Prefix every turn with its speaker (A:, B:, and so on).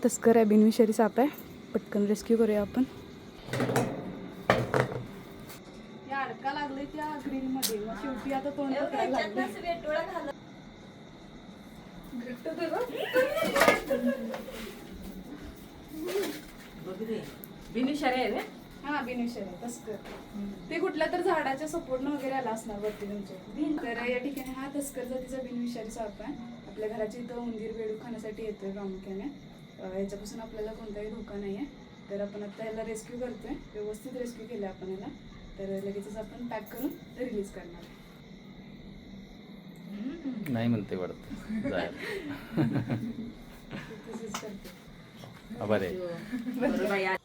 A: तस्कर आहे, बिनविषारी साप आहे. पटकन रेस्क्यू करूया आपण. या अडका लागले त्या ग्रिल मध्ये, मग शेवटी आता तोंड पकडायला लागले.
B: बिनविषारी आहे रे.
A: हा बिनविषारी तस्कर. ते कुठल्या तर झाडाच्या सपोर्टनं वगैरे आला असणार वरती तुमच्या. तर या ठिकाणी हा तस्कर जातीचा बिनविषारी साप आहे. आपल्या घराच्या इथं उंदीर बेडूक खाण्यासाठी येतोय प्रामुख्याने. याच्यापासून आपल्याला कोणताही धोका नाही आहे. तर आपण आता याला रेस्क्यू करतोय, व्यवस्थित रेस्क्यू केलं आपण याला. तर लगेचच आपण पॅक करून रिलीज करणार आहे.
C: नाही म्हणते वाटतं जायला.
A: तसंच करते.
C: आभार आहे.
B: बरोबर